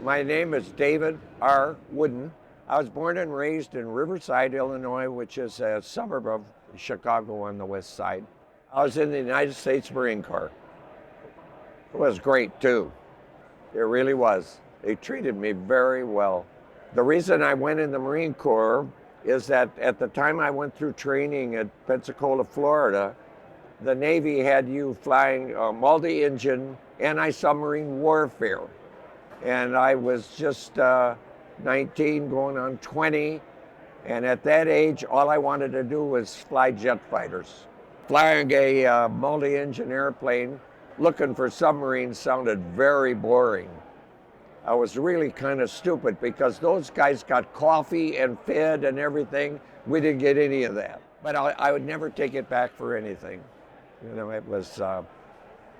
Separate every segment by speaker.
Speaker 1: My name is David R. Wooden. I was born and raised in Riverside, Illinois, which is a suburb of Chicago on the west side. I was in the United States Marine Corps. It was great too. It really was. They treated me very well. The reason I went in the Marine Corps is that at the time I went through training at Pensacola, Florida, the Navy had you flying multi-engine anti-submarine warfare. And I was just 19 going on 20. And at that age, all I wanted to do was fly jet fighters. Flying a multi-engine airplane looking for submarines sounded very boring. I was really kind of stupid because those guys got coffee and fed and everything. We didn't get any of that. But I would never take it back for anything. You know, it was, I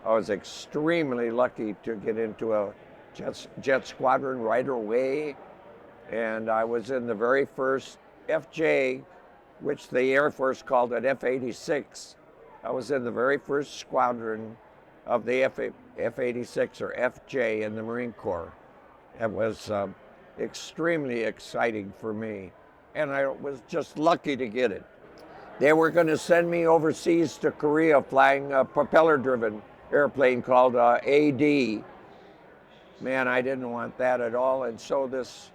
Speaker 1: was extremely lucky to get into a jet squadron right away. And I was in the very first FJ, which the Air Force called it F-86. I was in the very first squadron of the F-86 or FJ in the Marine Corps. It was extremely exciting for me. And I was just lucky to get it. They were going to send me overseas to Korea flying a propeller-driven airplane called AD. Man, I didn't want that at all. And so this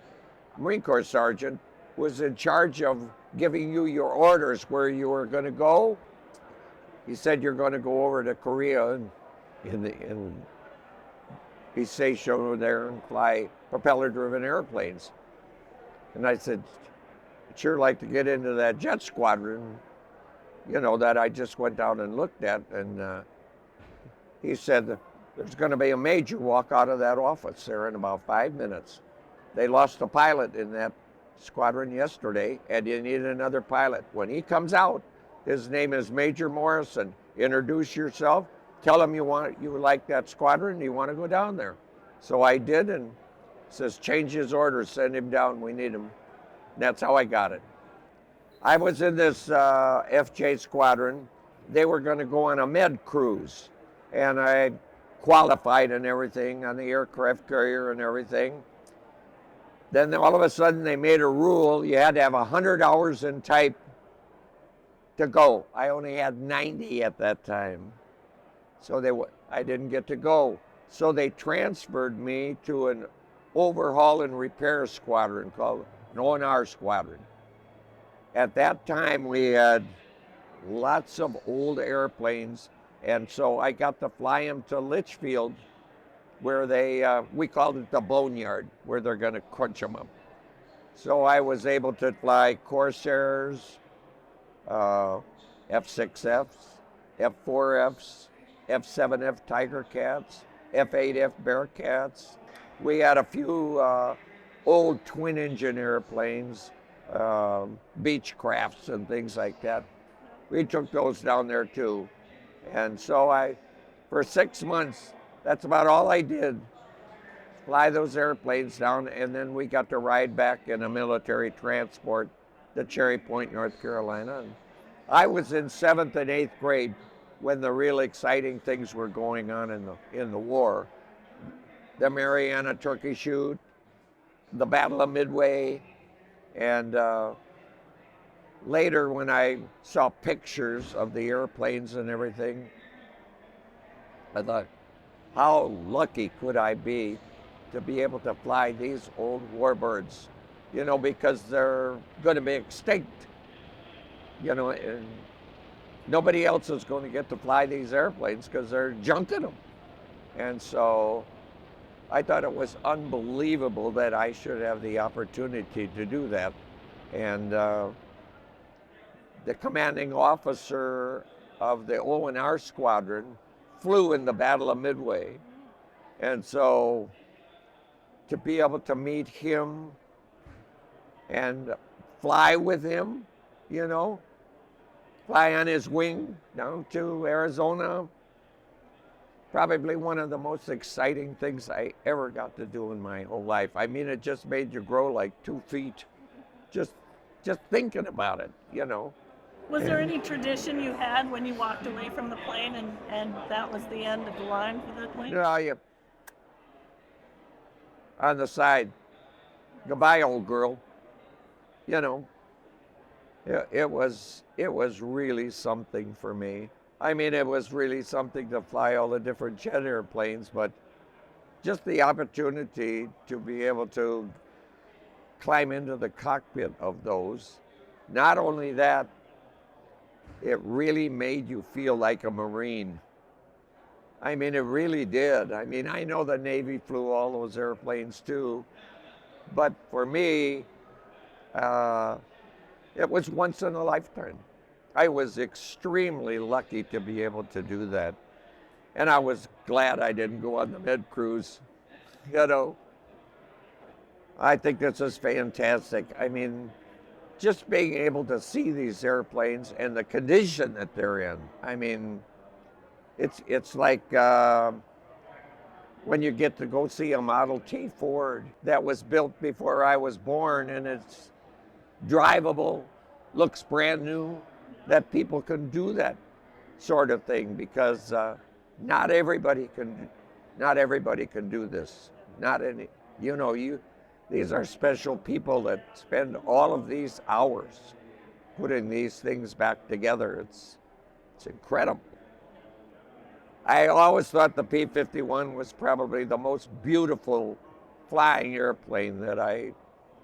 Speaker 1: Marine Corps sergeant was in charge of giving you your orders where you were going to go. He said, you're going to go over to Korea and be stationed over there and fly propeller-driven airplanes. And I said, I'd sure like to get into that jet squadron, you know, that I just went down and looked at. And he said, there's going to be a major walk out of that office there in about 5 minutes. They lost a pilot in that squadron yesterday, and you need another pilot. When he comes out, his name is Major Morrison. Introduce yourself. Tell him you like that squadron, you want to go down there. So I did, and says, change his orders, send him down, we need him. And that's how I got it. I was in this FJ squadron. They were going to go on a med cruise, and I qualified and everything on the aircraft carrier and everything. Then all of a sudden they made a rule, you had to have 100 hours in type to go. I only had 90 at that time. So I didn't get to go. So they transferred me to an overhaul and repair squadron called an O&R squadron. At that time we had lots of old airplanes, and so I got to fly them to Litchfield, where we called it the boneyard, where they're going to crunch them up. So I was able to fly Corsairs, F6Fs, F4Fs, F7F Tiger Cats, F8F Bearcats. We had a few old twin-engine airplanes, Beechcrafts and things like that. We took those down there too. And so for 6 months, that's about all I did, fly those airplanes down, and then we got to ride back in a military transport to Cherry Point, North Carolina. And I was in 7th and 8th grade when the real exciting things were going on in the war. The Mariana Turkey Shoot, the Battle of Midway, and later when I saw pictures of the airplanes and everything, I thought, how lucky could I be to be able to fly these old warbirds, you know, because they're going to be extinct, you know, and nobody else is going to get to fly these airplanes because they're junking them. And so I thought it was unbelievable that I should have the opportunity to do that. And the commanding officer of the O&R squadron flew in the Battle of Midway. And so to be able to meet him and fly with him, you know, fly on his wing down to Arizona, probably one of the most exciting things I ever got to do in my whole life. I mean, it just made you grow like 2 feet, just thinking about it, you know.
Speaker 2: Was there any tradition you had when you walked away from the plane and that was the end of the line for the plane?
Speaker 1: You know, on the side. Goodbye, old girl. You know, it was really something for me. I mean, it was really something to fly all the different jet airplanes, but just the opportunity to be able to climb into the cockpit of those. Not only that, it really made you feel like a Marine. I mean, it really did. I mean, I know the Navy flew all those airplanes too, but for me, uh, it was once in a lifetime. I was extremely lucky to be able to do that. And I was glad I didn't go on the med cruise. You know, I think this is fantastic. I mean, just being able to see these airplanes and the condition that they're in. I mean, it's like when you get to go see a Model T Ford that was built before I was born, and it's drivable, looks brand new, that people can do that sort of thing, because not everybody can do this. Not any, these are special people that spend all of these hours putting these things back together. It's incredible. I always thought the P-51 was probably the most beautiful flying airplane that I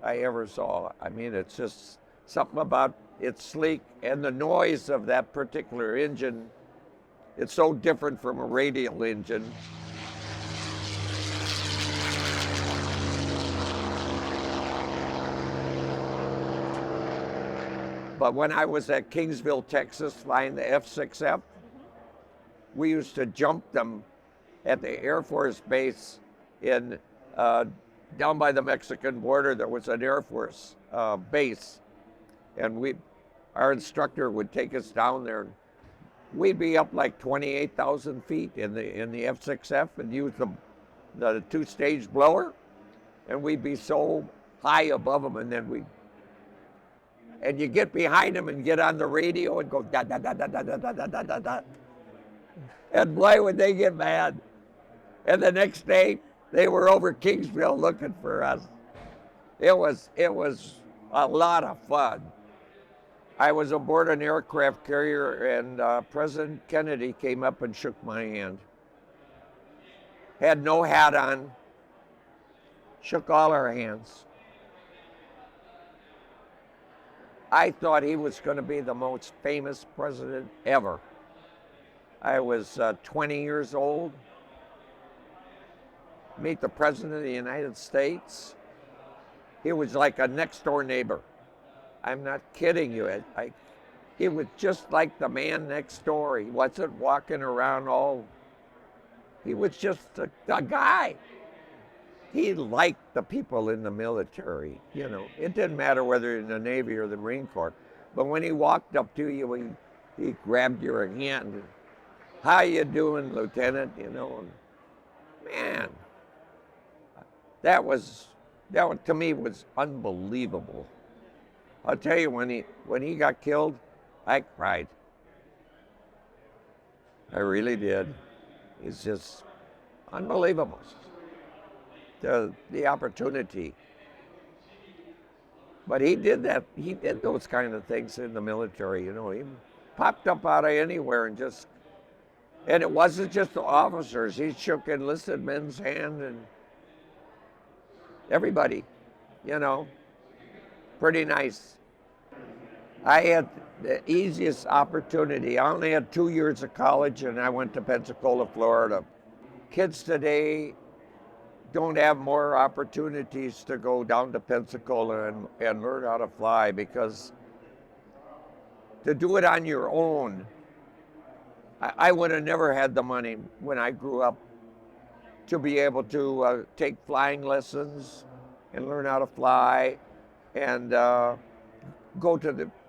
Speaker 1: ever saw. I mean, it's just something about it's sleek, and the noise of that particular engine, it's so different from a radial engine. But when I was at Kingsville, Texas, flying the F-6F, we used to jump them at the Air Force base in down by the Mexican border. There was an Air Force base, and our instructor would take us down there. We'd be up like 28,000 feet in the F-6F and use the two-stage blower, and we'd be so high above them, and then and you get behind them and get on the radio and go da da da da da da da da da da da. And boy, would they get mad. And the next day, they were over Kingsville looking for us. It was a lot of fun. I was aboard an aircraft carrier, and President Kennedy came up and shook my hand. Had no hat on, shook all our hands. I thought he was going to be the most famous president ever. I was 20 years old. Meet the President of the United States. He was like a next door neighbor. I'm not kidding you. He was just like the man next door. He wasn't walking around he was just a guy. He liked the people in the military. It didn't matter whether you're in the Navy or the Marine Corps. But when he walked up to you, he grabbed your hand. How you doing, Lieutenant? Man, that to me was unbelievable. I'll tell you, when he got killed, I cried. I really did. It's just unbelievable. The opportunity. But he did that. He did those kind of things in the military. He popped up out of anywhere and it wasn't just the officers. He shook enlisted men's hand and everybody. Pretty nice. I had the easiest opportunity. I only had 2 years of college, and I went to Pensacola, Florida. Kids today don't have more opportunities to go down to Pensacola and learn how to fly, because to do it on your own, I would have never had the money when I grew up to be able to take flying lessons and learn how to fly and I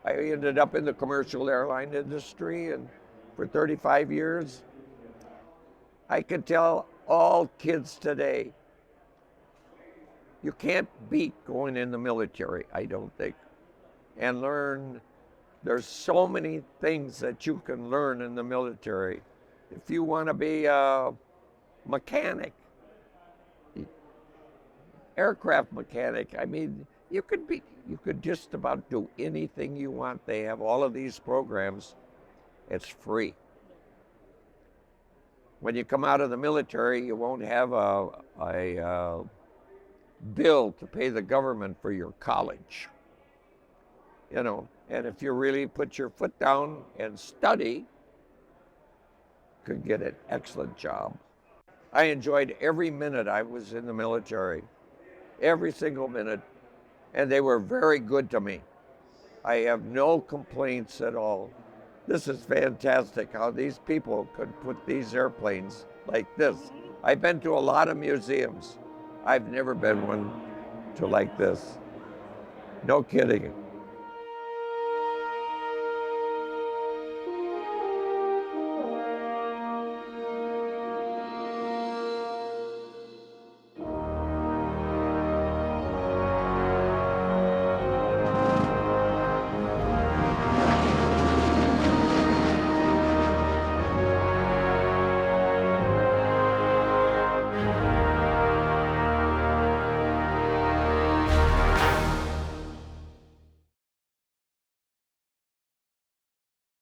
Speaker 1: ended up in the commercial airline industry, and for 35 years, I can tell all kids today, you can't beat going in the military, I don't think, and learn. There's so many things that you can learn in the military. If you want to be a mechanic, aircraft mechanic. I mean, you could just about do anything you want. They have all of these programs. It's free. When you come out of the military, you won't have a bill to pay the government for your college. You know, and if you really put your foot down and study, could get an excellent job. I enjoyed every minute I was in the military, every single minute, and they were very good to me. I have no complaints at all. This is fantastic how these people could put these airplanes like this. I've been to a lot of museums. I've never been one to like this. No kidding.